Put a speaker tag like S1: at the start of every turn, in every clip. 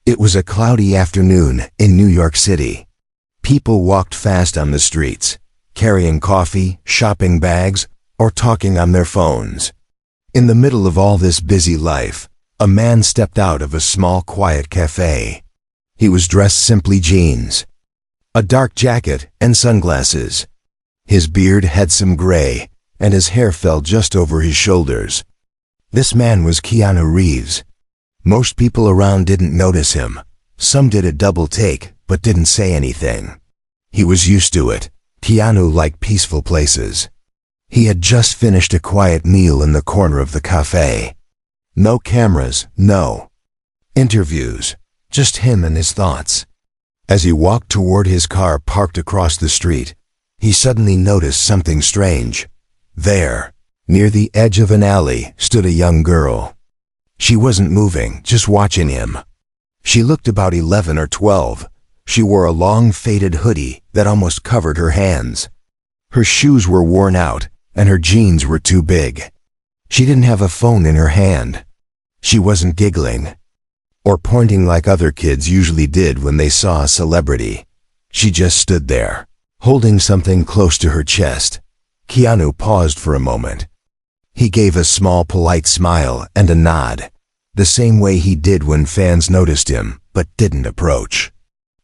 S1: It was a cloudy afternoon in New York City. People walked fast on the streets, carrying coffee, shopping bags, or talking on their phones. In the middle of all this busy life, a man stepped out of a small, quiet cafe. He was dressed simply jeans, a dark jacket, and sunglasses. His beard had some gray, and his hair fell just over his shoulders. This man was Keanu Reeves. Most people around didn't notice him. Some did a double take, but didn't say anything. He was used to it. Keanu liked peaceful places. He had just finished a quiet meal in the corner of the cafe. No cameras, no interviews, just him and his thoughts. As he walked toward his car parked across the street, he suddenly noticed something strange. There, near the edge of an alley, stood a young girl. She wasn't moving, just watching him. She looked about 11 or 12. She wore a long faded hoodie that almost covered her hands. Her shoes were worn out, and her jeans were too big. She didn't have a phone in her hand. She wasn't giggling or pointing like other kids usually did when they saw a celebrity. She just stood there, holding something close to her chest. Keanu paused for a moment. He gave a small, polite smile and a nod, the same way he did when fans noticed him but didn't approach.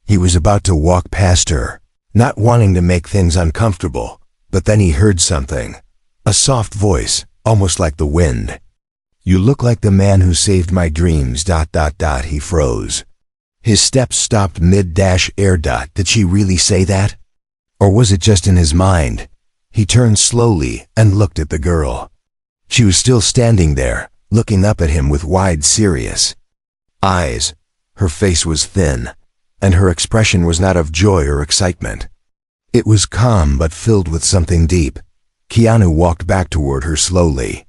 S1: He was about to walk past her, not wanting to make things uncomfortable, but then he heard something. A soft voice, almost like the wind. "You look like the man who saved my dreams, ... He froze. His steps stopped mid-air. Did she really say that? Or was it just in his mind? He turned slowly and looked at the girl. She was still standing there, looking up at him with wide, serious eyes. Her face was thin, and her expression was not of joy or excitement. It was calm but filled with something deep. Keanu walked back toward her slowly.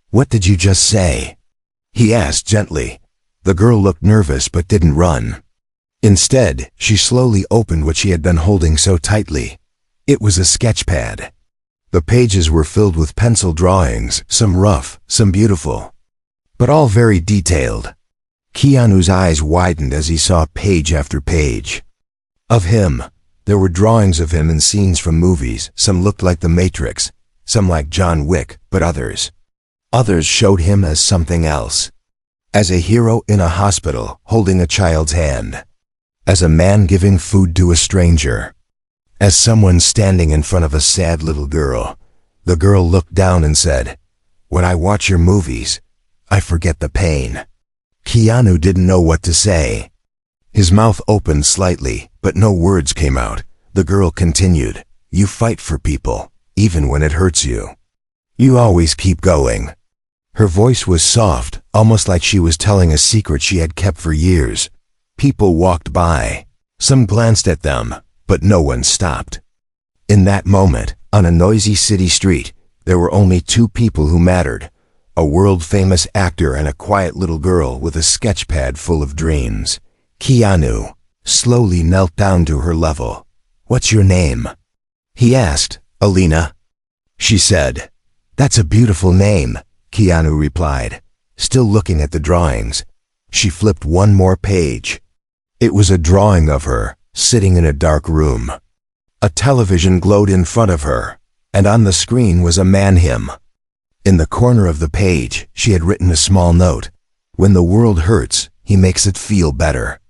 S1: "What did you just say?" he asked gently. The girl looked nervous but didn't run. Instead, she slowly opened what she had been holding so tightly. It was a sketch pad. The pages were filled with pencil drawings, some rough, some beautiful, but all very detailed. Keanu's eyes widened as he saw page after page of him. There were drawings of him in scenes from movies. Some looked like The Matrix, some like John Wick, but others showed him as something else. As a hero in a hospital, holding a child's hand. As a man giving food to a stranger. As someone standing in front of a sad little girl. The girl looked down and said, "When I watch your movies, I forget the pain." Keanu didn't know what to say. His mouth opened slightly, but no words came out. The girl continued, "You fight for people, even when it hurts you. You always keep going." Her voice was soft, almost like she was telling a secret she had kept for years. People walked by. Some glanced at them, but no one stopped. In that moment, on a noisy city street, there were only two people who mattered. A world-famous actor and a quiet little girl with a sketch pad full of dreams. Keanu slowly knelt down to her level. "What's your name?" he asked. "Alina," she said. "That's a beautiful name," Keanu replied, still looking at the drawings. She flipped one more page. It was a drawing of her, sitting in a dark room. A television glowed in front of her, and on the screen was a man him. In the corner of the page, she had written a small note. "When the world hurts, he makes it feel better."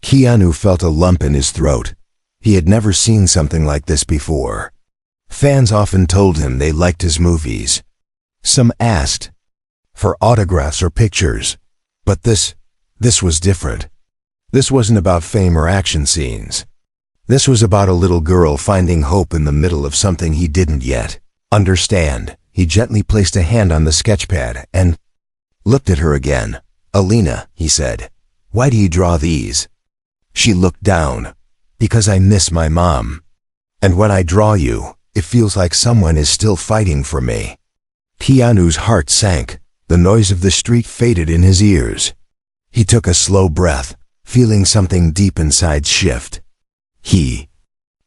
S1: Keanu felt a lump in his throat. He had never seen something like this before. Fans often told him they liked his movies. Some asked for autographs or pictures. But this was different. This wasn't about fame or action scenes. This was about a little girl finding hope in the middle of something he didn't yet understand. He gently placed a hand on the sketchpad and looked at her again. "Alina," he said, "why do you draw these?" She looked down. "Because I miss my mom. And when I draw you, it feels like someone is still fighting for me." Keanu's heart sank. The noise of the street faded in his ears. He took a slow breath, feeling something deep inside shift. He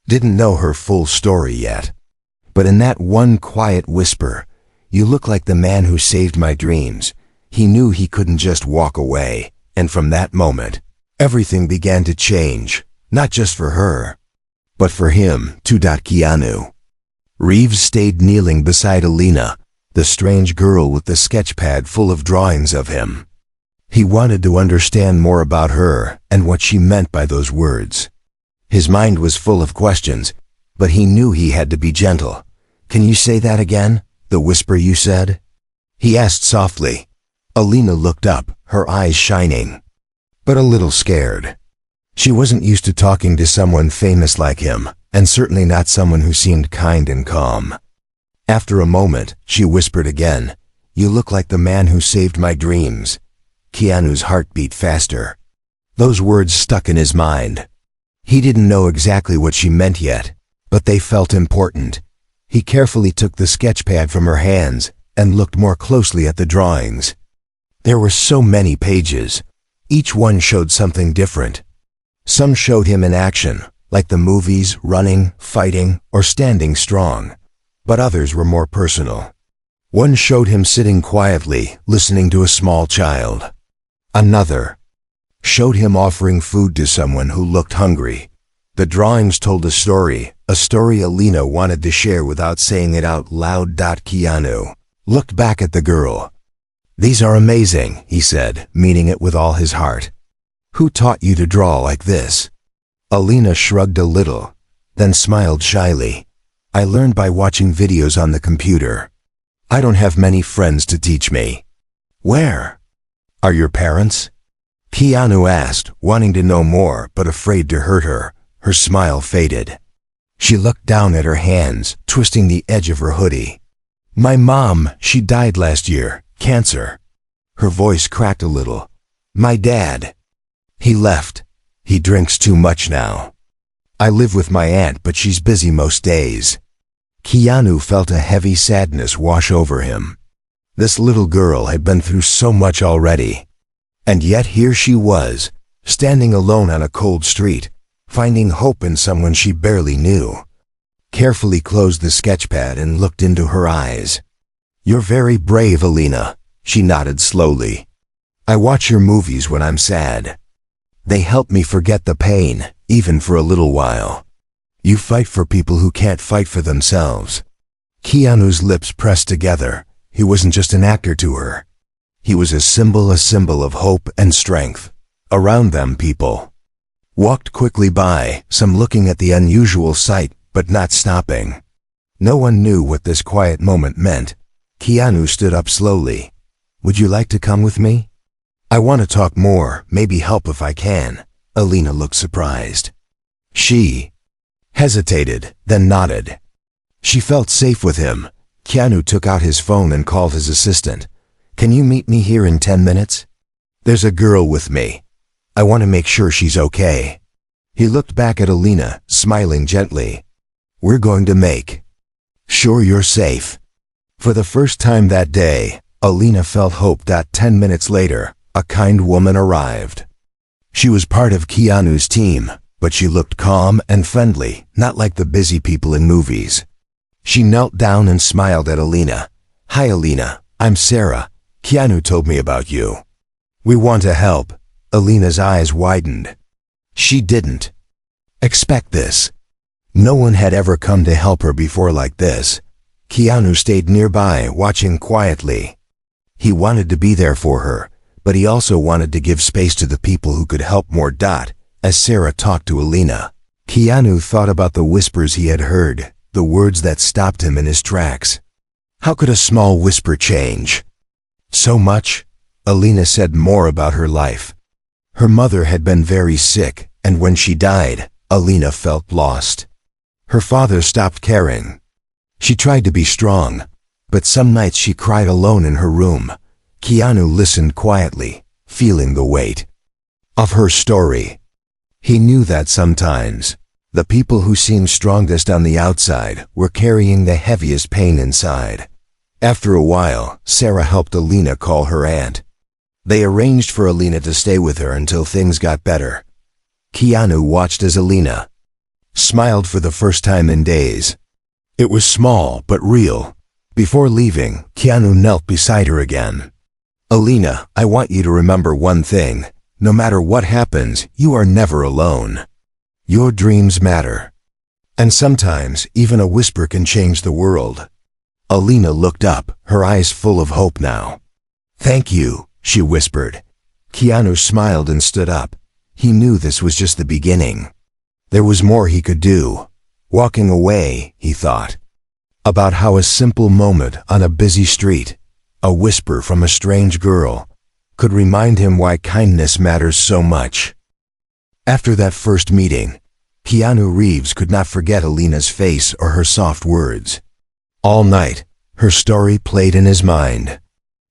S1: didn't know her full story yet. But in that one quiet whisper, "You look like the man who saved my dreams," he knew he couldn't just walk away. And from that moment, Everything began to change, not just for her, but for him too. Keanu Reeves stayed kneeling beside Alina, the strange girl with the sketchpad full of drawings of him. He wanted to understand more about her and what she meant by those words. His mind was full of questions, but he knew he had to be gentle. "Can you say that again? The whisper you said?" he asked softly. Alina looked up, her eyes shining, but a little scared. She wasn't used to talking to someone famous like him, and certainly not someone who seemed kind and calm. After a moment, she whispered again, "You look like the man who saved my dreams." Keanu's heart beat faster. Those words stuck in his mind. He didn't know exactly what she meant yet, but they felt important. He carefully took the sketchpad from her hands and looked more closely at the drawings. There were so many pages. Each one showed something different. Some showed him in action, like the movies, running, fighting, or standing strong. But others were more personal. One showed him sitting quietly, listening to a small child. Another showed him offering food to someone who looked hungry. The drawings told a story Alina wanted to share without saying it out loud. Keanu looked back at the girl. "These are amazing," he said, meaning it with all his heart. "Who taught you to draw like this?" Alina shrugged a little, then smiled shyly. "I learned by watching videos on the computer. I don't have many friends to teach me." "Where are your parents?" Keanu asked, wanting to know more but afraid to hurt her. Her smile faded. She looked down at her hands, twisting the edge of her hoodie. "My mom, she died last year, cancer." Her voice cracked a little. "My dad, he left. He drinks too much now. I live with my aunt, but she's busy most days." Keanu felt a heavy sadness wash over him. This little girl had been through so much already. And yet here she was, standing alone on a cold street, finding hope in someone she barely knew. Carefully closed the sketchpad and looked into her eyes. "You're very brave, Alina," she nodded slowly. "I watch your movies when I'm sad. They help me forget the pain, even for a little while. You fight for people who can't fight for themselves." Keanu's lips pressed together. He wasn't just an actor to her. He was a symbol of hope and strength. Around them, people walked quickly by, some looking at the unusual sight, but not stopping. No one knew what this quiet moment meant. Keanu stood up slowly. "Would you like to come with me? I want to talk more, maybe help if I can." Alina looked surprised. She hesitated, then nodded. She felt safe with him. Keanu took out his phone and called his assistant. "Can you meet me here in 10 minutes? There's a girl with me. I want to make sure she's okay." He looked back at Alina, smiling gently. "We're going to make sure you're safe." For the first time that day, Alina felt hope. 10 minutes later, a kind woman arrived. She was part of Keanu's team, but she looked calm and friendly, not like the busy people in movies. She knelt down and smiled at Alina. "Hi Alina, I'm Sarah. Keanu told me about you. We want to help." Alina's eyes widened. She didn't expect this. No one had ever come to help her before like this. Keanu stayed nearby, watching quietly. He wanted to be there for her, but he also wanted to give space to the people who could help more. As Sarah talked to Alina, Keanu thought about the whispers he had heard, the words that stopped him in his tracks. How could a small whisper change so much? Alina said more about her life. Her mother had been very sick, and when she died, Alina felt lost. Her father stopped caring. She tried to be strong, but some nights she cried alone in her room. Keanu listened quietly, feeling the weight of her story. He knew that sometimes the people who seemed strongest on the outside were carrying the heaviest pain inside. After a while, Sarah helped Alina call her aunt. They arranged for Alina to stay with her until things got better. Keanu watched as Alina smiled for the first time in days. It was small but real. Before leaving, Keanu knelt beside her again. "Alina, I want you to remember one thing. no matter what happens, you are never alone. Your dreams matter. And sometimes, even a whisper can change the world. Alina looked up, her eyes full of hope now. Thank you, she whispered. Keanu smiled and stood up. He knew this was just the beginning. There was more he could do. Walking away, he thought about how a simple moment on a busy street, a whisper from a strange girl, could remind him why kindness matters so much. After that first meeting, Keanu Reeves could not forget Alina's face or her soft words. All night, her story played in his mind.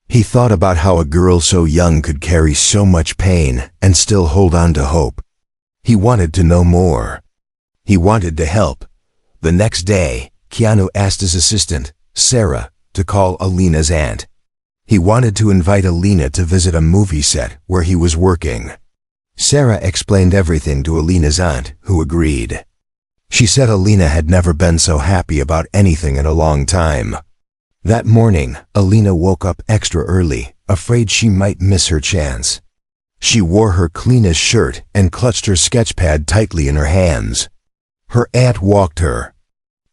S1: He thought about how a girl so young could carry so much pain and still hold on to hope. He wanted to know more. He wanted to help. The next day, Keanu asked his assistant, Sarah, to call Alina's aunt. He wanted to invite Alina to visit a movie set where he was working. Sarah explained everything to Alina's aunt, who agreed. She said Alina had never been so happy about anything in a long time. That morning, Alina woke up extra early, afraid she might miss her chance. She wore her cleanest shirt and clutched her sketchpad tightly in her hands. Her aunt walked her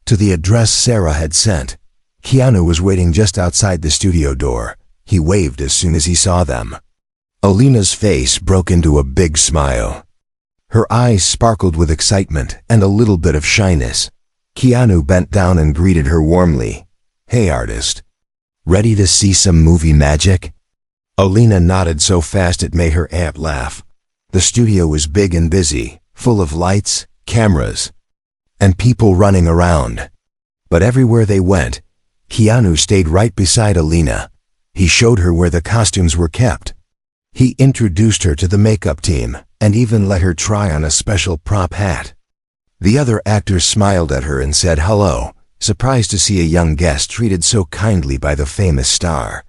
S1: to the address Sarah had sent. Keanu was waiting just outside the studio door. He waved as soon as he saw them. Alina's face broke into a big smile. Her eyes sparkled with excitement and a little bit of shyness. Keanu bent down and greeted her warmly. Hey artist. Ready to see some movie magic? Alina nodded so fast it made her aunt laugh. The studio was big and busy, full of lights, cameras, and people running around. But everywhere they went, Keanu stayed right beside Alina. He showed her where the costumes were kept. He introduced her to the makeup team and even let her try on a special prop hat. The other actors smiled at her and said hello, surprised to see a young guest treated so kindly by the famous star.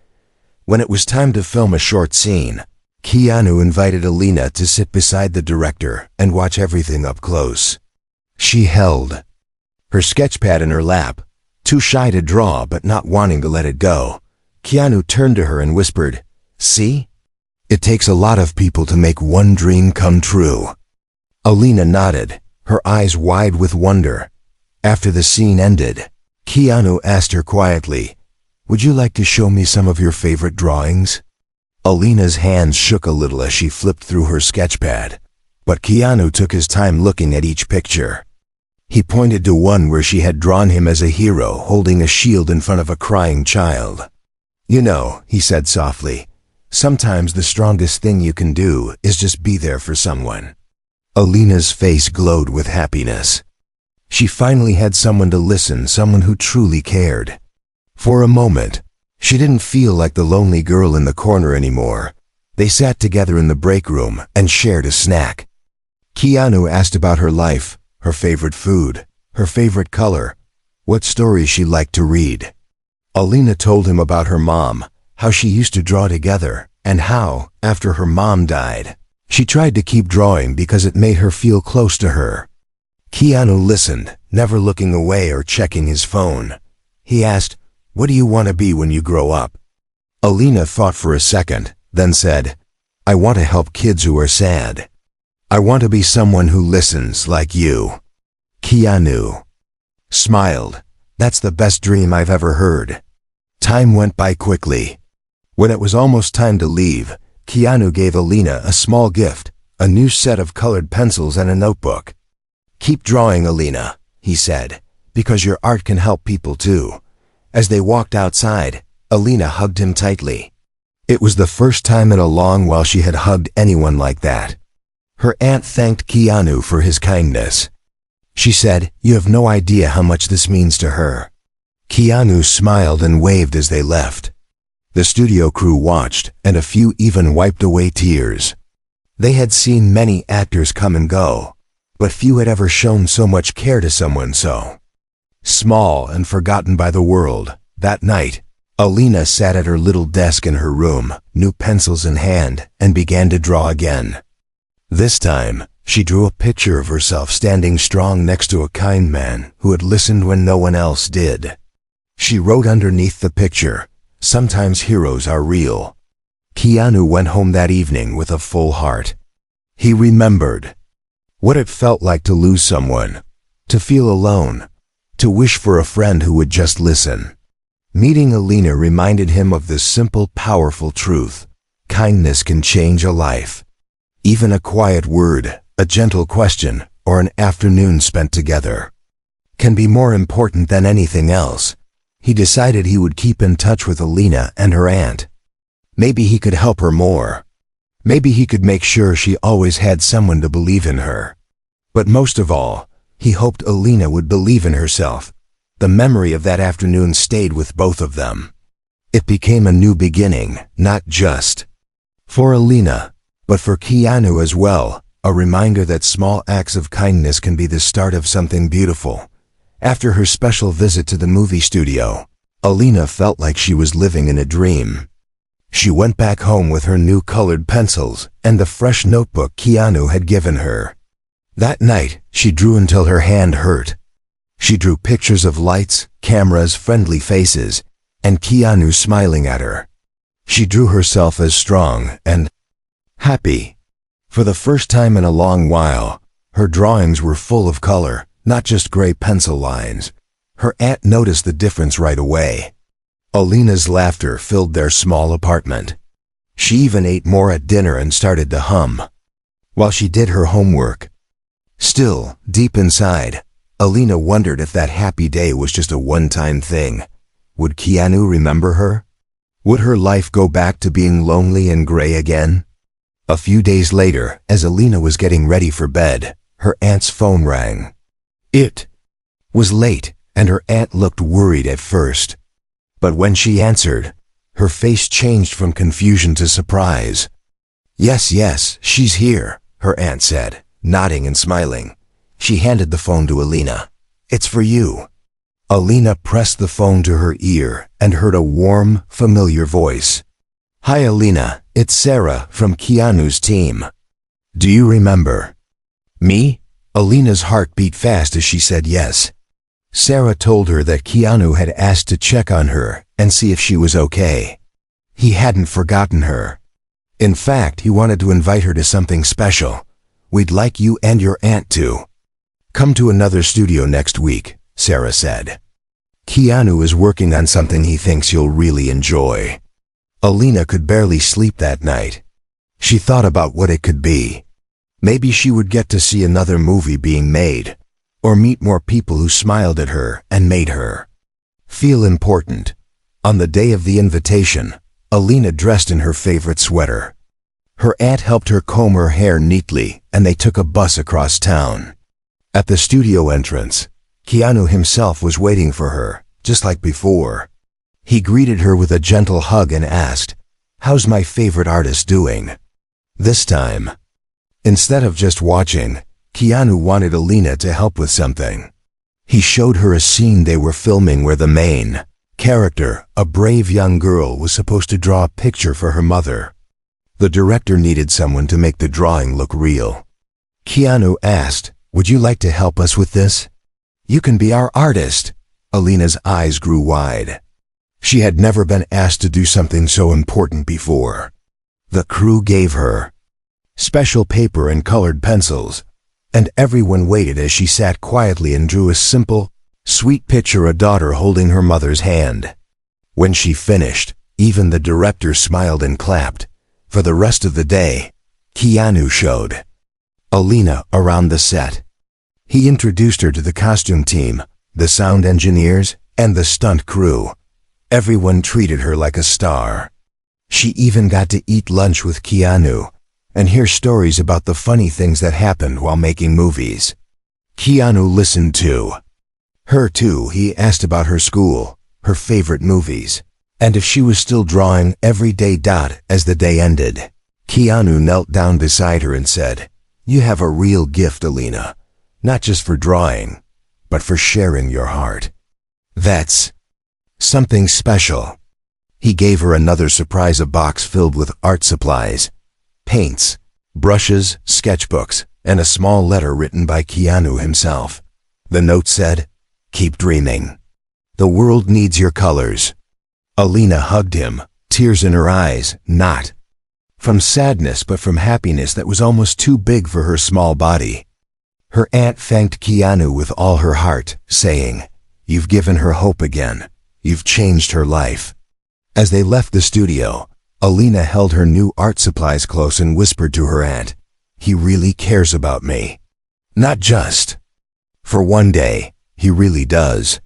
S1: When it was time to film a short scene, Keanu invited Alina to sit beside the director and watch everything up close. She held her sketchpad in her lap, too shy to draw but not wanting to let it go. Keanu turned to her and whispered, See? It takes a lot of people to make one dream come true. Alina nodded, her eyes wide with wonder. After the scene ended, Keanu asked her quietly, Would you like to show me some of your favorite drawings? Alina's hands shook a little as she flipped through her sketchpad, but Keanu took his time looking at each picture. He pointed to one where she had drawn him as a hero holding a shield in front of a crying child. You know, he said softly, sometimes the strongest thing you can do is just be there for someone. Alina's face glowed with happiness. She finally had someone to listen, someone who truly cared. For a moment, she didn't feel like the lonely girl in the corner anymore. They sat together in the break room and shared a snack. Keanu asked about her life, her favorite food, her favorite color, what stories she liked to read. Alina told him about her mom, how she used to draw together, and how, after her mom died, she tried to keep drawing because it made her feel close to her. Keanu listened, never looking away or checking his phone. He asked, What do you want to be when you grow up? Alina thought for a second, then said, I want to help kids who are sad. I want to be someone who listens like you. Keanu smiled. That's the best dream I've ever heard. Time went by quickly. When it was almost time to leave, Keanu gave Alina a small gift, a new set of colored pencils and a notebook. Keep drawing, Alina, he said, because your art can help people too. As they walked outside, Alina hugged him tightly. It was the first time in a long while she had hugged anyone like that. Her aunt thanked Keanu for his kindness. She said, You have no idea how much this means to her. Keanu smiled and waved as they left. The studio crew watched, and a few even wiped away tears. They had seen many actors come and go, but few had ever shown so much care to someone so small and forgotten by the world. That night, Alina sat at her little desk in her room, new pencils in hand, and began to draw again. This time, she drew a picture of herself standing strong next to a kind man who had listened when no one else did. She wrote underneath the picture, Sometimes heroes are real. Keanu went home that evening with a full heart. He remembered what it felt like to lose someone, to feel alone, to wish for a friend who would just listen. Meeting Alina reminded him of this simple, powerful truth. Kindness can change a life. Even a quiet word, a gentle question, or an afternoon spent together can be more important than anything else. He decided he would keep in touch with Alina and her aunt. Maybe he could help her more. Maybe he could make sure she always had someone to believe in her. But most of all, he hoped Alina would believe in herself. The memory of that afternoon stayed with both of them. It became a new beginning, not just for Alina, but for Keanu as well, a reminder that small acts of kindness can be the start of something beautiful. After her special visit to the movie studio, Alina felt like she was living in a dream. She went back home with her new colored pencils and the fresh notebook Keanu had given her. That night, she drew until her hand hurt. She drew pictures of lights, cameras, friendly faces, and Keanu smiling at her. She drew herself as strong and happy. For the first time in a long while, her drawings were full of color, not just gray pencil lines. Her aunt noticed the difference right away. Alina's laughter filled their small apartment. She even ate more at dinner and started to hum while she did her homework. Still, deep inside, Alina wondered if that happy day was just a one-time thing. Would Keanu remember her? Would her life go back to being lonely and gray again? A few days later, as Alina was getting ready for bed, her aunt's phone rang. It was late, and her aunt looked worried at first. But when she answered, her face changed from confusion to surprise. Yes, she's here, her aunt said, nodding and smiling. She handed the phone to Alina. It's for you. Alina pressed the phone to her ear and heard a warm, familiar voice. Hi Alina, it's Sarah from Keanu's team. Do you remember me? Alina's heart beat fast as she said yes. Sarah told her that Keanu had asked to check on her and see if she was okay. He hadn't forgotten her. In fact, he wanted to invite her to something special. We'd like you and your aunt to come to another studio next week, Sarah said. Keanu is working on something he thinks you'll really enjoy. Alina could barely sleep that night. She thought about what it could be. Maybe she would get to see another movie being made, or meet more people who smiled at her and made her feel important. On the day of the invitation, Alina dressed in her favorite sweater. Her aunt helped her comb her hair neatly, and they took a bus across town. At the studio entrance, Keanu himself was waiting for her, just like before. He greeted her with a gentle hug and asked, "How's my favorite artist doing?" This time, instead of just watching, Keanu wanted Alina to help with something. He showed her a scene they were filming where the main character, a brave young girl, was supposed to draw a picture for her mother. The director needed someone to make the drawing look real. Keanu asked, "Would you like to help us with this? You can be our artist." Alina's eyes grew wide. She had never been asked to do something so important before. The crew gave her special paper and colored pencils, and everyone waited as she sat quietly and drew a simple, sweet picture, a daughter holding her mother's hand. When she finished, even the director smiled and clapped. For the rest of the day, Keanu showed Alina around the set. He introduced her to the costume team, the sound engineers, and the stunt crew. Everyone treated her like a star. She even got to eat lunch with Keanu and hear stories about the funny things that happened while making movies. Keanu listened to her too. He asked about her school, her favorite movies, and if she was still drawing every day. As the day ended, Keanu knelt down beside her and said, "You have a real gift, Alina, not just for drawing, but for sharing your heart. That's something special." He gave her another surprise, a box filled with art supplies, paints, brushes, sketchbooks, and a small letter written by Keanu himself. The note said, "Keep dreaming. The world needs your colors." Alina hugged him, tears in her eyes. "Not from sadness but from happiness that was almost too big for her small body. Her aunt thanked Keanu with all her heart, saying, "You've given her hope again. You've changed her life." As they left the studio, Alina held her new art supplies close and whispered to her aunt, "He really cares about me. Not just for one day, he really does."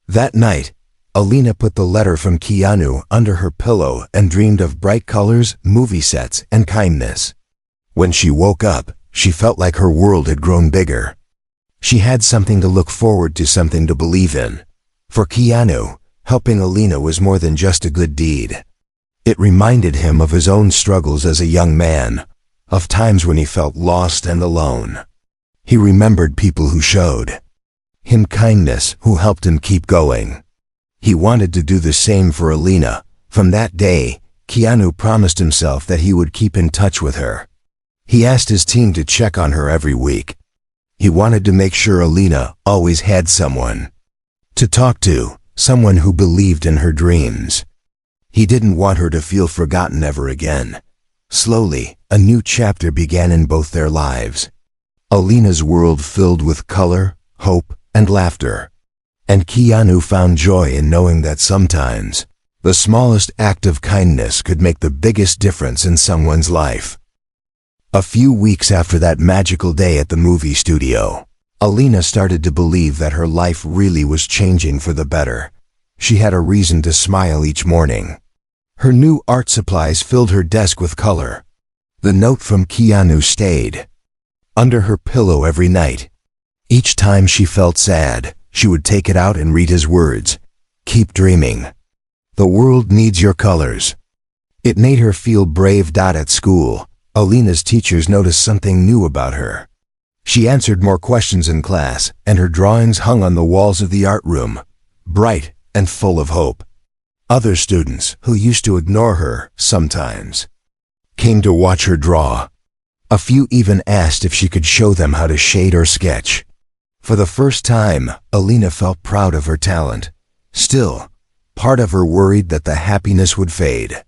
S1: That night, Alina put the letter from Keanu under her pillow and dreamed of bright colors, movie sets, and kindness. When she woke up, she felt like her world had grown bigger. She had something to look forward to, something to believe in. For Keanu, helping Alina was more than just a good deed. It reminded him of his own struggles as a young man, of times when he felt lost and alone. He remembered people who showed him kindness, who helped him keep going. He wanted to do the same for Alina. From that day, Keanu promised himself that he would keep in touch with her. He asked his team to check on her every week. He wanted to make sure Alina always had someone to talk to, someone who believed in her dreams. He didn't want her to feel forgotten ever again. Slowly, a new chapter began in both their lives. Alina's world filled with color, hope, and laughter. And Keanu found joy in knowing that sometimes the smallest act of kindness could make the biggest difference in someone's life. A few weeks after that magical day at the movie studio, Alina started to believe that her life really was changing for the better. She had a reason to smile each morning. Her new art supplies filled her desk with color. The note from Keanu stayed under her pillow every night. Each time she felt sad, she would take it out and read his words, "Keep dreaming. The world needs your colors." It made her feel brave. At school, Alina's teachers noticed something new about her. She answered more questions in class, and her drawings hung on the walls of the art room, bright and full of hope. Other students, who used to ignore her sometimes, came to watch her draw. A few even asked if she could show them how to shade or sketch. For the first time, Alina felt proud of her talent. Still, part of her worried that the happiness would fade.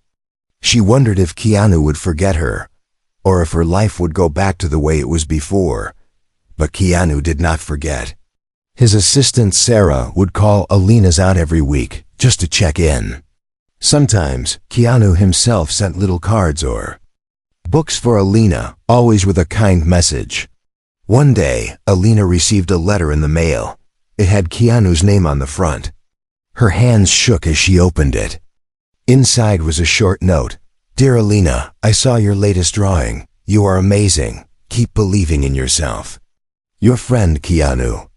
S1: She wondered if Keanu would forget her, or if her life would go back to the way it was before. But Keanu did not forget. His assistant Sarah would call Alina's aunt every week, just to check in. Sometimes, Keanu himself sent little cards or books for Alina, always with a kind message. One day, Alina received a letter in the mail. It had Keanu's name on the front. Her hands shook as she opened it. Inside was a short note. "Dear Alina, I saw your latest drawing. You are amazing. Keep believing in yourself. Your friend, Keanu."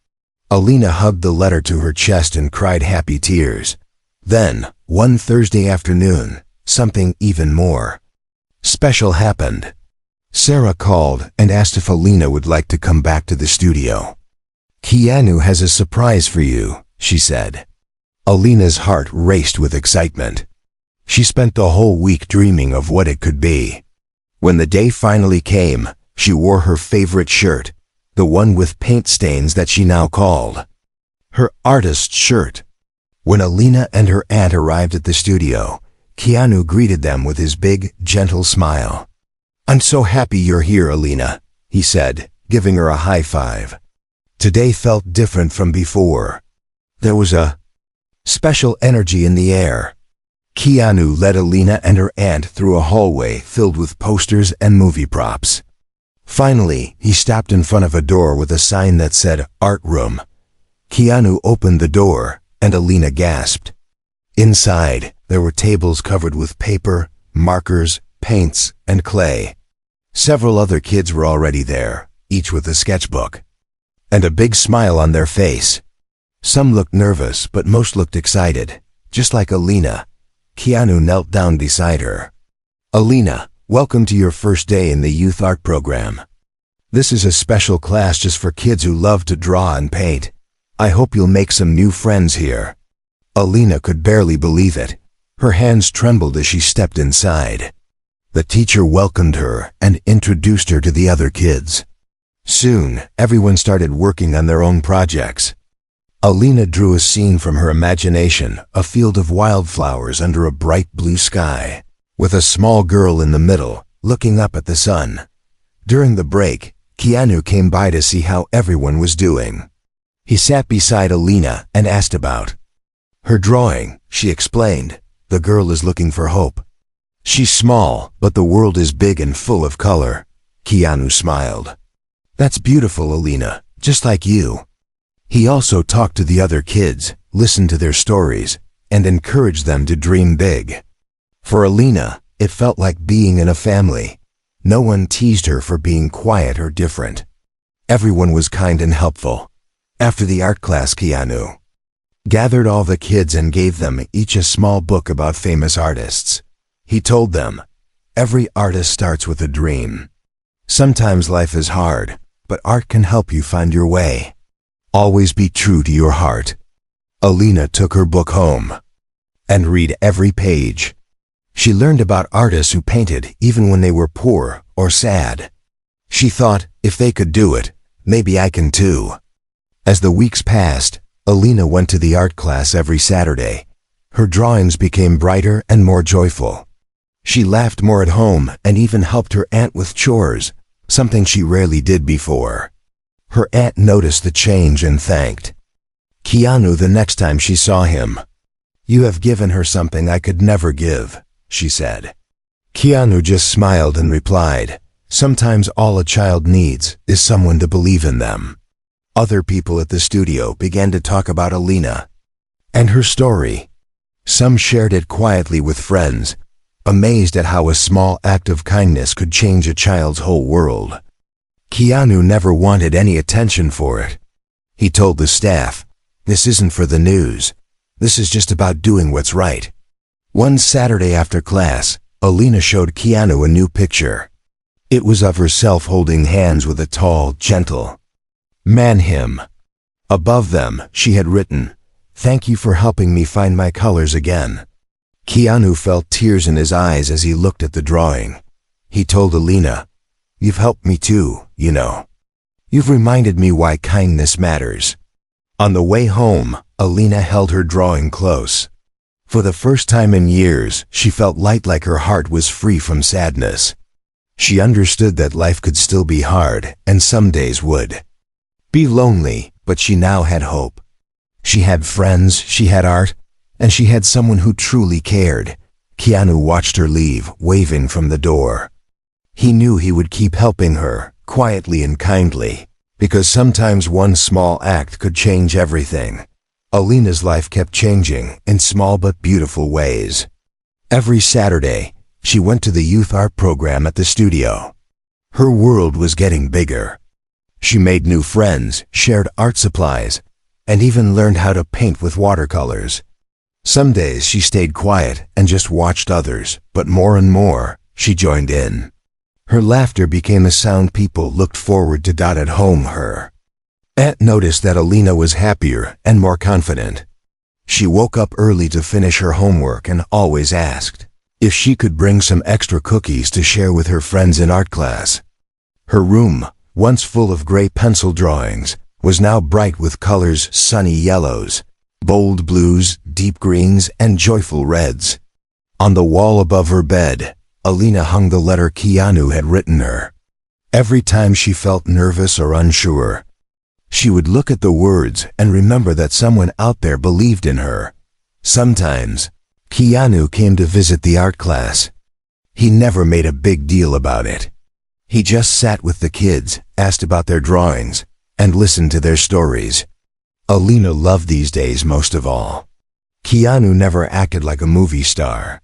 S1: Alina hugged the letter to her chest and cried happy tears. Then, one Thursday afternoon, something even more special happened. Sarah called and asked if Alina would like to come back to the studio. "Keanu has a surprise for you," she said. Alina's heart raced with excitement. She spent the whole week dreaming of what it could be. When the day finally came, she wore her favorite shirt, the one with paint stains that she now called her artist shirt. When Alina and her aunt arrived at the studio, Keanu greeted them with his big, gentle smile. "I'm so happy you're here, Alina," he said, giving her a high five. Today felt different from before. There was a special energy in the air. Keanu led Alina and her aunt through a hallway filled with posters and movie props. Finally, he stopped in front of a door with a sign that said Art Room. Keanu opened the door, and Alina gasped. Inside, there were tables covered with paper, markers, paints, and clay. Several other kids were already there, each with a sketchbook and a big smile on their face. Some looked nervous, but most looked excited, just like Alina. Keanu knelt down beside her. "Alina, welcome to your first day in the youth art program. This is a special class just for kids who love to draw and paint. I hope you'll make some new friends here." Alina could barely believe it. Her hands trembled as she stepped inside. The teacher welcomed her and introduced her to the other kids. Soon, everyone started working on their own projects. Alina drew a scene from her imagination, a field of wildflowers under a bright blue sky. with a small girl in the middle, looking up at the sun. During the break, Keanu came by to see how everyone was doing. He sat beside Alina and asked about her drawing. She explained, "The girl is looking for hope. She's small, but the world is big and full of color." Keanu smiled. "That's beautiful, Alina, just like you." He also talked to the other kids, listened to their stories, and encouraged them to dream big. For Alina, it felt like being in a family. No one teased her for being quiet or different. Everyone was kind and helpful. After the art class, Keanu gathered all the kids and gave them each a small book about famous artists. He told them, "Every artist starts with a dream. Sometimes life is hard, but art can help you find your way. Always be true to your heart." Alina took her book home and read every page. She learned about artists who painted even when they were poor or sad. She thought, if they could do it, maybe I can too. As the weeks passed, Alina went to the art class every Saturday. Her drawings became brighter and more joyful. She laughed more at home and even helped her aunt with chores, something she rarely did before. Her aunt noticed the change and thanked Keanu the next time she saw him. "You have given her something I could never give," she said. Keanu just smiled and replied, "Sometimes all a child needs is someone to believe in them." Other people at the studio began to talk about Alina and her story. Some shared it quietly with friends, amazed at how a small act of kindness could change a child's whole world. Keanu never wanted any attention for it. He told the staff, "This isn't for the news. This is just about doing what's right." One Saturday after class, Alina showed Keanu a new picture. It was of herself holding hands with a tall, gentle man him. Above them, she had written, "Thank you for helping me find my colors again." Keanu felt tears in his eyes as he looked at the drawing. He told Alina, "You've helped me too, you know. You've reminded me why kindness matters." On the way home, Alina held her drawing close. For the first time in years, she felt light, like her heart was free from sadness. She understood that life could still be hard, and some days would be lonely, but she now had hope. She had friends, she had art, and she had someone who truly cared. Keanu watched her leave, waving from the door. He knew he would keep helping her, quietly and kindly, because sometimes one small act could change everything. Alina's life kept changing in small but beautiful ways. Every Saturday, she went to the youth art program at the studio. Her world was getting bigger. She made new friends, shared art supplies, and even learned how to paint with watercolors. Some days she stayed quiet and just watched others, but more and more, she joined in. Her laughter became a sound people looked forward to. At home, her aunt noticed that Alina was happier and more confident. She woke up early to finish her homework and always asked if she could bring some extra cookies to share with her friends in art class. Her room, once full of gray pencil drawings, was now bright with colors: sunny yellows, bold blues, deep greens, and joyful reds. On the wall above her bed, Alina hung the letter Keanu had written her. Every time she felt nervous or unsure, she would look at the words and remember that someone out there believed in her. Sometimes, Keanu came to visit the art class. He never made a big deal about it. He just sat with the kids, asked about their drawings, and listened to their stories. Alina loved these days most of all. Keanu never acted like a movie star.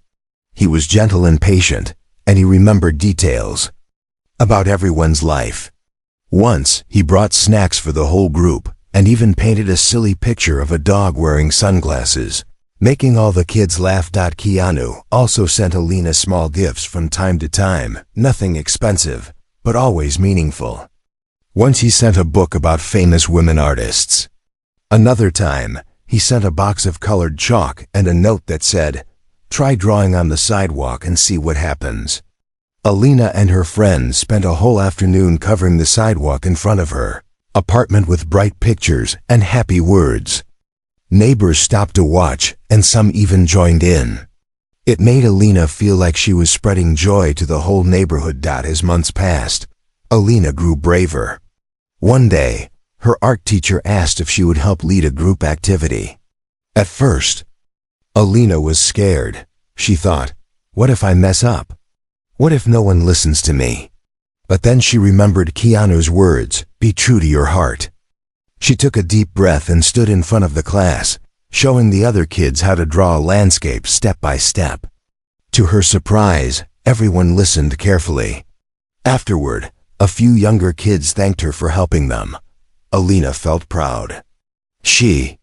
S1: He was gentle and patient, and he remembered details about everyone's life. Once, he brought snacks for the whole group, and even painted a silly picture of a dog wearing sunglasses, making all the kids laugh. Keanu also sent Alina small gifts from time to time, nothing expensive, but always meaningful. Once he sent a book about famous women artists. Another time, he sent a box of colored chalk and a note that said, "Try drawing on the sidewalk and see what happens." Alina and her friends spent a whole afternoon covering the sidewalk in front of her apartment with bright pictures and happy words. Neighbors stopped to watch, and some even joined in. It made Alina feel like she was spreading joy to the whole neighborhood. As months passed, Alina grew braver. One day, her art teacher asked if she would help lead a group activity. At first, Alina was scared. She thought, what if I mess up? What if no one listens to me? But then she remembered Keanu's words, be true to your heart. She took a deep breath and stood in front of the class, showing the other kids how to draw a landscape step by step. To her surprise, everyone listened carefully. Afterward, a few younger kids thanked her for helping them. Alina felt proud. She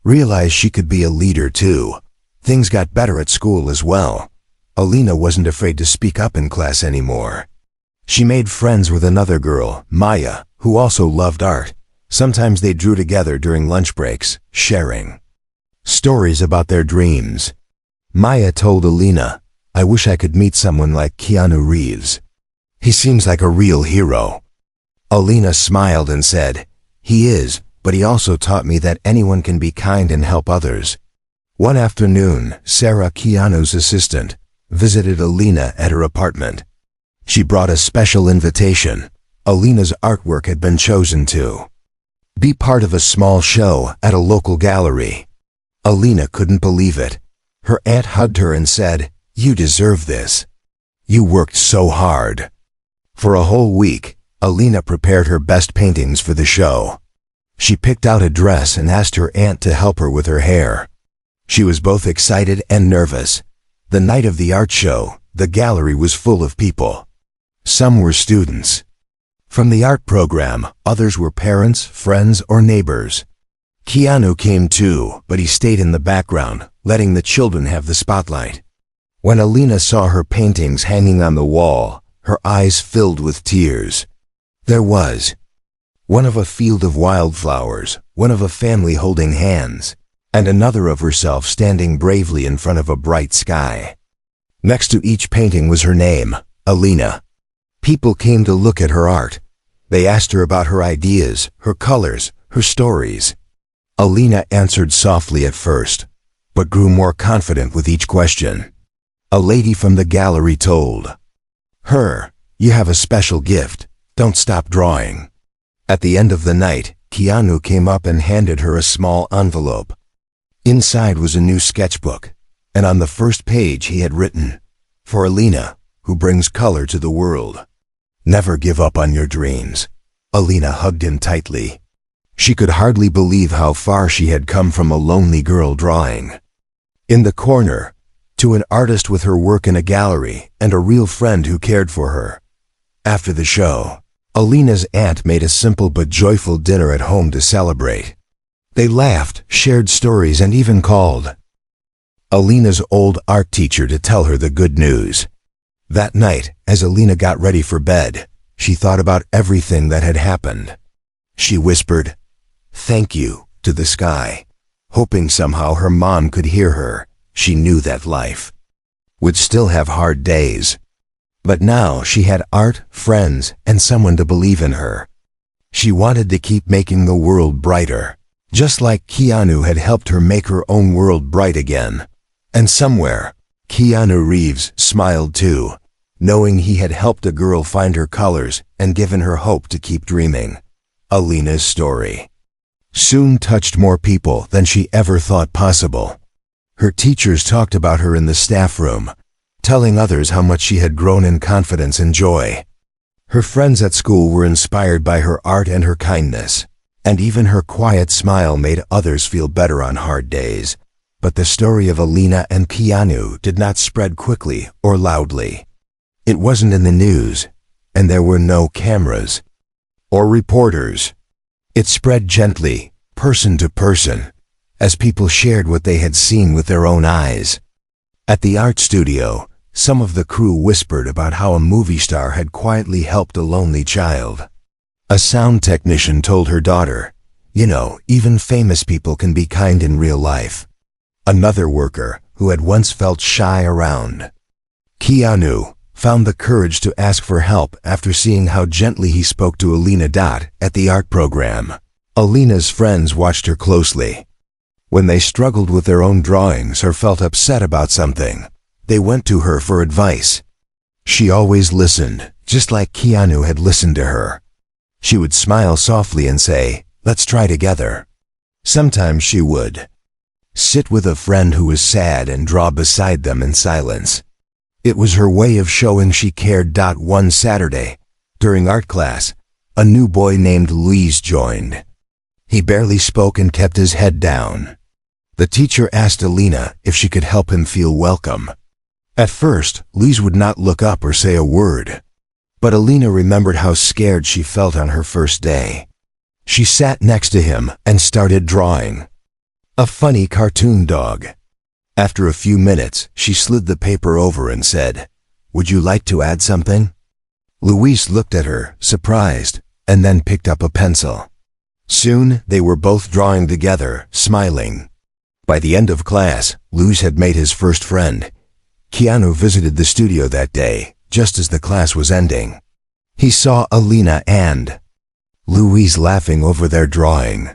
S1: realized she could be a leader too. Things got better at school as well. Alina wasn't afraid to speak up in class anymore. She made friends with another girl, Maya, who also loved art. Sometimes they drew together during lunch breaks, sharing stories about their dreams. Maya told Alina, I wish I could meet someone like Keanu Reeves. He seems like a real hero. Alina smiled and said, he is, but he also taught me that anyone can be kind and help others. One afternoon, Sarah, Keanu's assistant, visited Alina at her apartment. She brought a special invitation. Alina's artwork had been chosen to be part of a small show at a local gallery. Alina couldn't believe it. Her aunt hugged her and said, you deserve this. You worked so hard. For a whole week, Alina prepared her best paintings for the show. She picked out a dress and asked her aunt to help her with her hair. She was both excited and nervous. The night of the art show, the gallery was full of people. Some were students from the art program, others were parents, friends, or neighbors. Keanu came too, but he stayed in the background, letting the children have the spotlight. When Alina saw her paintings hanging on the wall, her eyes filled with tears. There was one of a field of wildflowers, one of a family holding hands, and another of herself standing bravely in front of a bright sky. Next to each painting was her name, Alina. People came to look at her art. They asked her about her ideas, her colors, her stories. Alina answered softly at first, but grew more confident with each question. A lady from the gallery told her, you have a special gift. Don't stop drawing. At the end of the night, Keanu came up and handed her a small envelope. Inside was a new sketchbook, and on the first page he had written, for Alina, who brings color to the world. Never give up on your dreams. Alina hugged him tightly. She could hardly believe how far she had come from a lonely girl drawing. In the corner, to an artist with her work in a gallery and a real friend who cared for her. After the show, Alina's aunt made a simple but joyful dinner at home to celebrate. They laughed, shared stories, and even called Alina's old art teacher to tell her the good news. That night, as Alina got ready for bed, she thought about everything that had happened. She whispered, "Thank you," to the sky, hoping somehow her mom could hear her. She knew that life would still have hard days. But now she had art, friends, and someone to believe in her. She wanted to keep making the world brighter, just like Keanu had helped her make her own world bright again. And somewhere, Keanu Reeves smiled too, knowing he had helped a girl find her colors and given her hope to keep dreaming. Alina's story soon touched more people than she ever thought possible. Her teachers talked about her in the staff room, telling others how much she had grown in confidence and joy. Her friends at school were inspired by her art and her kindness, and even her quiet smile made others feel better on hard days. But the story of Alina and Keanu did not spread quickly or loudly. It wasn't in the news, and there were no cameras or reporters. It spread gently, person to person, as people shared what they had seen with their own eyes. At the art studio, some of the crew whispered about how a movie star had quietly helped a lonely child. A sound technician told her daughter, "You know, even famous people can be kind in real life." Another worker, who had once felt shy around Keanu, found the courage to ask for help after seeing how gently he spoke to Alina. At the art program, Alina's friends watched her closely. When they struggled with their own drawings or felt upset about something, They went to her for advice. She always listened, just like Keanu had listened to her. She would smile softly and say, "Let's try together." Sometimes she would sit with a friend who was sad and draw beside them in silence. It was her way of showing she cared. One Saturday, during art class, a new boy named Luis joined. He barely spoke and kept his head down. The teacher asked Alina if she could help him feel welcome. At first, Luis would not look up or say a word. But Alina remembered how scared she felt on her first day. She sat next to him and started drawing a funny cartoon dog. After a few minutes, she slid the paper over and said, "Would you like to add something?" Luis looked at her, surprised, and then picked up a pencil. Soon, they were both drawing together, smiling. By the end of class, Luis had made his first friend. Keanu visited the studio that day, just as the class was ending. He saw Alina and Luis laughing over their drawing.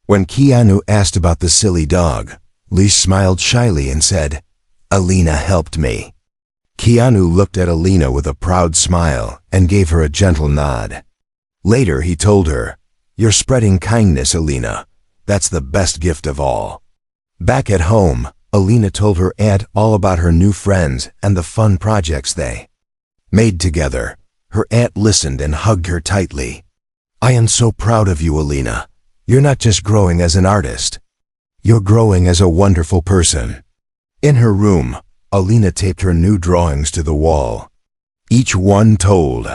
S1: When Keanu asked about the silly dog, Luis smiled shyly and said, "Alina helped me." Keanu looked at Alina with a proud smile and gave her a gentle nod. Later he told her, "You're spreading kindness, Alina. That's the best gift of all." Back at home, Alina told her aunt all about her new friends and the fun projects they made together. Her aunt listened and hugged her tightly. "I am so proud of you, Alina. You're not just growing as an artist. You're growing as a wonderful person." In her room, Alina taped her new drawings to the wall. Each one told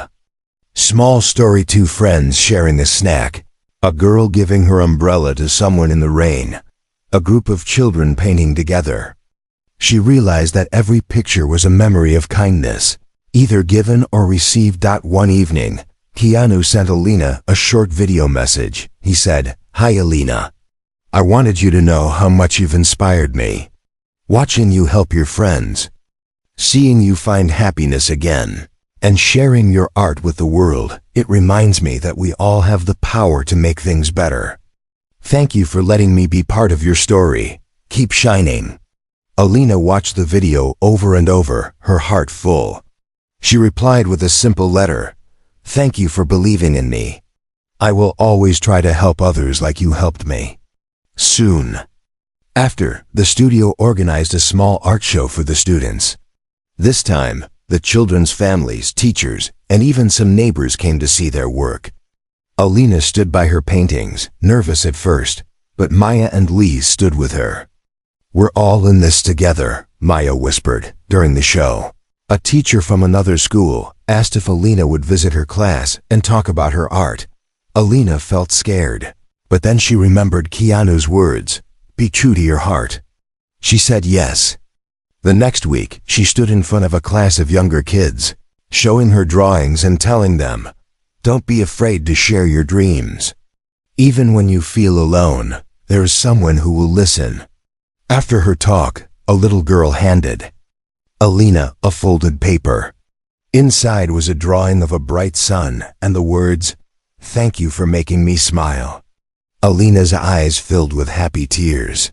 S1: small story: two friends sharing a snack, a girl giving her umbrella to someone in the rain, a group of children painting together. She realized that every picture was a memory of kindness, either given or received. One evening, Keanu sent Alina a short video message. He said, "Hi Alina. I wanted you to know how much you've inspired me. Watching you help your friends, seeing you find happiness again, and sharing your art with the world, it reminds me that we all have the power to make things better. Thank you for letting me be part of your story. Keep shining." Alina watched the video over and over, her heart full. She replied with a simple letter, "Thank you for believing in me. I will always try to help others like you helped me." Soon after, the studio organized a small art show for the students. This time, the children's families, teachers, and even some neighbors came to see their work. Alina stood by her paintings, nervous at first, but Maya and Lee stood with her. "We're all in this together," Maya whispered during the show. A teacher from another school asked if Alina would visit her class and talk about her art. Alina felt scared, but then she remembered Keanu's words, "Be true to your heart." She said yes. The next week, she stood in front of a class of younger kids, showing her drawings and telling them, "Don't be afraid to share your dreams. Even when you feel alone, there is someone who will listen." After her talk, a little girl handed Alina a folded paper. Inside was a drawing of a bright sun and the words, "Thank you for making me smile." Alina's eyes filled with happy tears.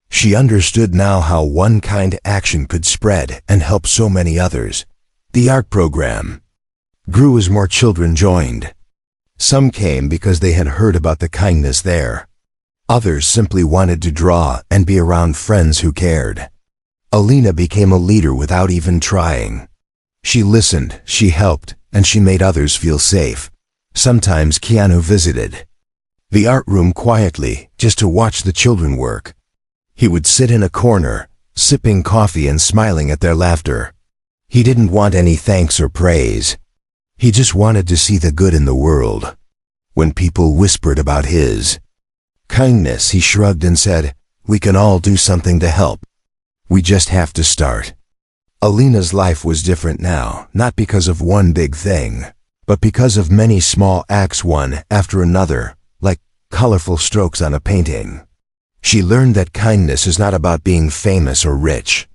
S1: She understood now how one kind action could spread and help so many others. The art program grew as more children joined. Some came because they had heard about the kindness there. Others simply wanted to draw and be around friends who cared. Alina became a leader without even trying. She listened, she helped, and she made others feel safe. Sometimes Keanu visited the art room quietly, just to watch the children work. He would sit in a corner, sipping coffee and smiling at their laughter. He didn't want any thanks or praise. He just wanted to see the good in the world. When people whispered about his kindness, he shrugged and said, "We can all do something to help. We just have to start." Alina's life was different now, not because of one big thing, but because of many small acts, one after another, like colorful strokes on a painting. She learned that kindness is not about being famous or rich.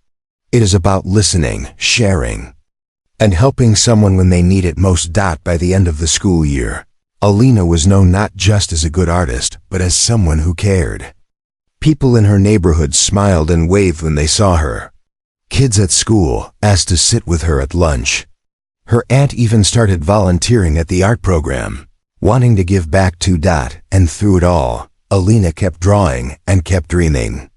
S1: It is about listening, sharing, and helping someone when they need it most. By the end of the school year, Alina was known not just as a good artist, but as someone who cared. People in her neighborhood smiled and waved when they saw her. Kids at school asked to sit with her at lunch. Her aunt even started volunteering at the art program, wanting to give back too. And through it all, Alina kept drawing and kept dreaming.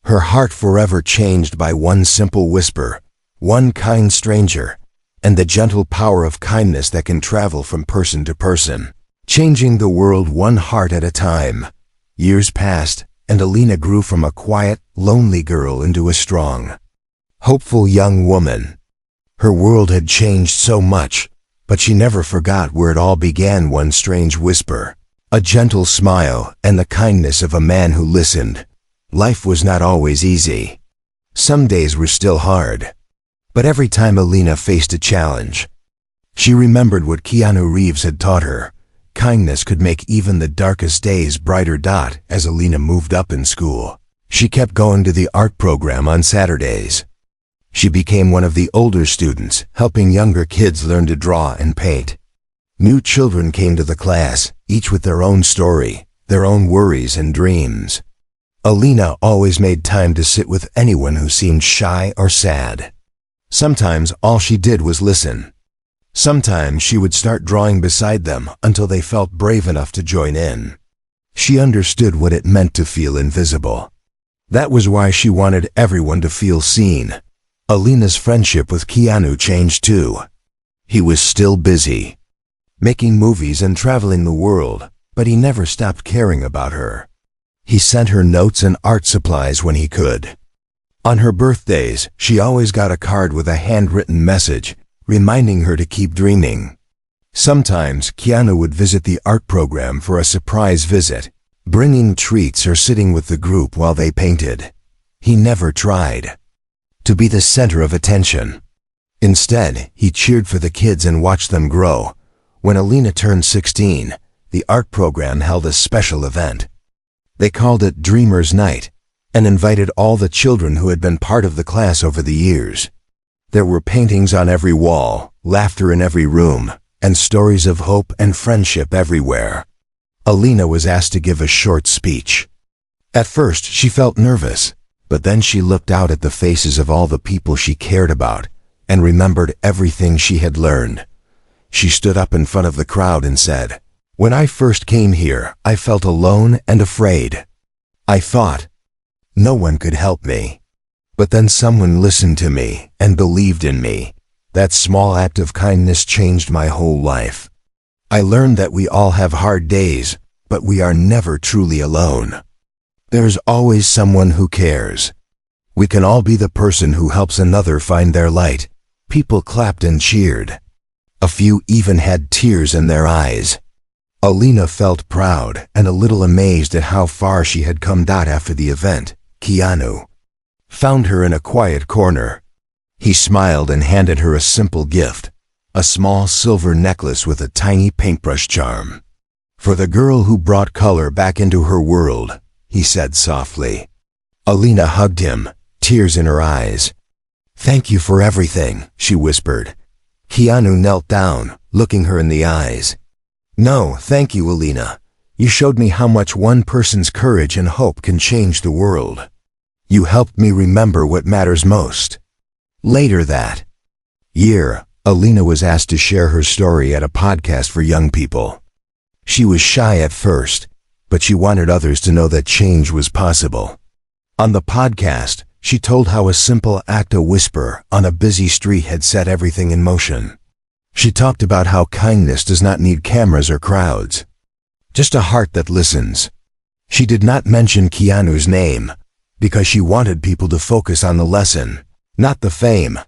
S1: Her heart forever changed by one simple whisper, one kind stranger, and the gentle power of kindness that can travel from person to person, changing the world one heart at a time. Years passed, and Alina grew from a quiet, lonely girl into a strong, hopeful young woman. Her world had changed so much, but she never forgot where it all began. One strange whisper, a gentle smile, and the kindness of a man who listened. Life was not always easy. Some days were still hard. But every time Alina faced a challenge, she remembered what Keanu Reeves had taught her. Kindness could make even the darkest days brighter. As Alina moved up in school, she kept going to the art program on Saturdays. She became one of the older students, helping younger kids learn to draw and paint. New children came to the class, each with their own story, their own worries and dreams. Alina always made time to sit with anyone who seemed shy or sad. Sometimes all she did was listen. Sometimes she would start drawing beside them until they felt brave enough to join in. She understood what it meant to feel invisible. That was why she wanted everyone to feel seen. Alina's friendship with Keanu changed too. He was still busy, making movies and traveling the world, but he never stopped caring about her. He sent her notes and art supplies when he could. On her birthdays, she always got a card with a handwritten message, reminding her to keep dreaming. Sometimes Keanu would visit the art program for a surprise visit, bringing treats or sitting with the group while they painted. He never tried to be the center of attention. Instead, he cheered for the kids and watched them grow. When Alina turned 16, the art program held a special event. They called it Dreamers' Night and invited all the children who had been part of the class over the years. There were paintings on every wall, laughter in every room, and stories of hope and friendship everywhere. Alina was asked to give a short speech. At first, she felt nervous, but then she looked out at the faces of all the people she cared about and remembered everything she had learned. She stood up in front of the crowd and said, "When I first came here, I felt alone and afraid. I thought no one could help me. But then someone listened to me and believed in me. That small act of kindness changed my whole life. I learned that we all have hard days, but we are never truly alone. There's always someone who cares. We can all be the person who helps another find their light." People clapped and cheered. A few even had tears in their eyes. Alina felt proud and a little amazed at how far she had come. After the event, Keanu found her in a quiet corner. He smiled and handed her a simple gift, a small silver necklace with a tiny paintbrush charm. "For the girl who brought color back into her world," he said softly. Alina hugged him, tears in her eyes. "Thank you for everything," she whispered. Keanu knelt down, looking her in the eyes. "No, thank you, Alina. You showed me how much one person's courage and hope can change the world. You helped me remember what matters most." Later that year, Alina was asked to share her story at a podcast for young people. She was shy at first, but she wanted others to know that change was possible. On the podcast, she told how a simple act, a whisper on a busy street, had set everything in motion. She talked about how kindness does not need cameras or crowds, just a heart that listens. She did not mention Keanu's name, because she wanted people to focus on the lesson, not the fame.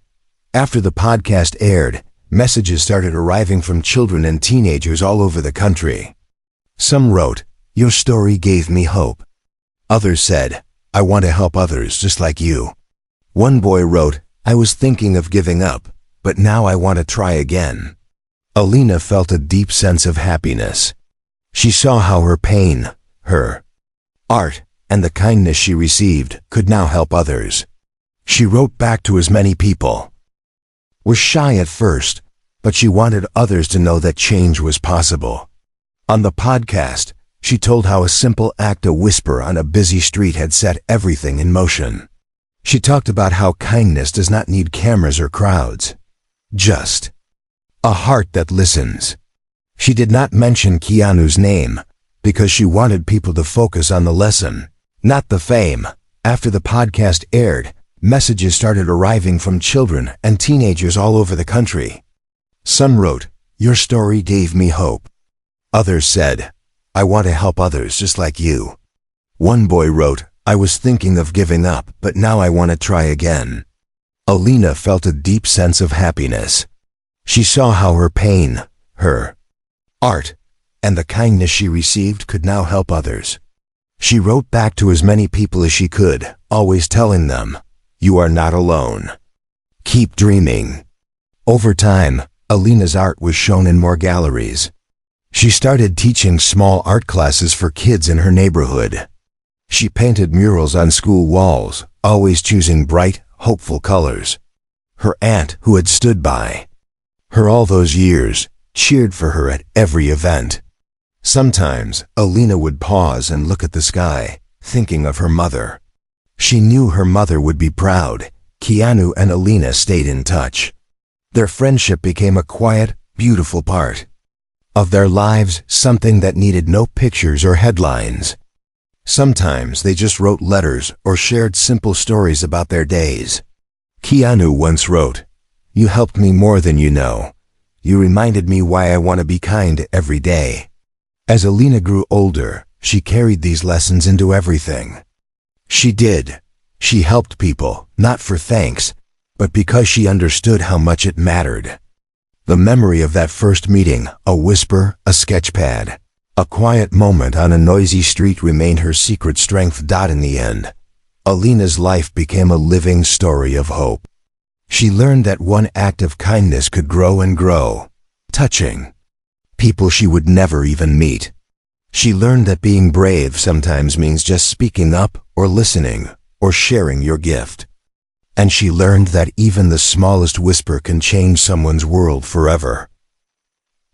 S1: After the podcast aired, messages started arriving from children and teenagers all over the country. Some wrote, "Your story gave me hope." Others said, "I want to help others just like you." One boy wrote, "I was thinking of giving up, but now I want to try again." Alina felt a deep sense of happiness. She saw how her pain, her art, and the kindness she received could now help others. She wrote back to as many people. Was shy at first, but she wanted others to know that change was possible. On the podcast, she told how a simple act, a whisper on a busy street, had set everything in motion. She talked about how kindness does not need cameras or crowds. Just a heart that listens. She did not mention Keanu's name because she wanted people to focus on the lesson, not the fame. After the podcast aired, messages started arriving from children and teenagers all over the country. Some wrote, "Your story gave me hope." Others said, "I want to help others just like you." One boy wrote, "I was thinking of giving up, but now I want to try again." Alina felt a deep sense of happiness. She saw how her pain, her art, and the kindness she received could now help others. She wrote back to as many people as she could, always telling them, "You are not alone. Keep dreaming." Over time, Alina's art was shown in more galleries. She started teaching small art classes for kids in her neighborhood. She painted murals on school walls, always choosing bright, hopeful colors. Her aunt, who had stood by her all those years, cheered for her at every event. Sometimes, Alina would pause and look at the sky, thinking of her mother. She knew her mother would be proud. Keanu and Alina stayed in touch. Their friendship became a quiet, beautiful part of their lives, something that needed no pictures or headlines. Sometimes they just wrote letters or shared simple stories about their days. Keanu once wrote, "You helped me more than you know. You reminded me why I want to be kind every day." As Alina grew older, she carried these lessons into everything she did. She helped people, not for thanks, but because she understood how much it mattered. The memory of that first meeting, a whisper, a sketchpad, a quiet moment on a noisy street remained her secret strength. In the end, Alina's life became a living story of hope. She learned that one act of kindness could grow and grow, touching people she would never even meet. She learned that being brave sometimes means just speaking up, or listening, or sharing your gift. And she learned that even the smallest whisper can change someone's world forever.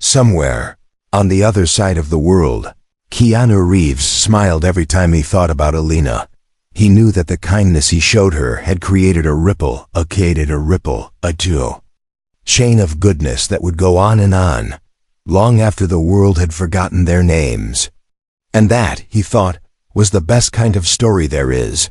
S1: Somewhere, on the other side of the world, Keanu Reeves smiled every time he thought about Alina. He knew that the kindness he showed her had created a ripple, a chain of goodness that would go on and on, long after the world had forgotten their names. And that, he thought, was the best kind of story there is.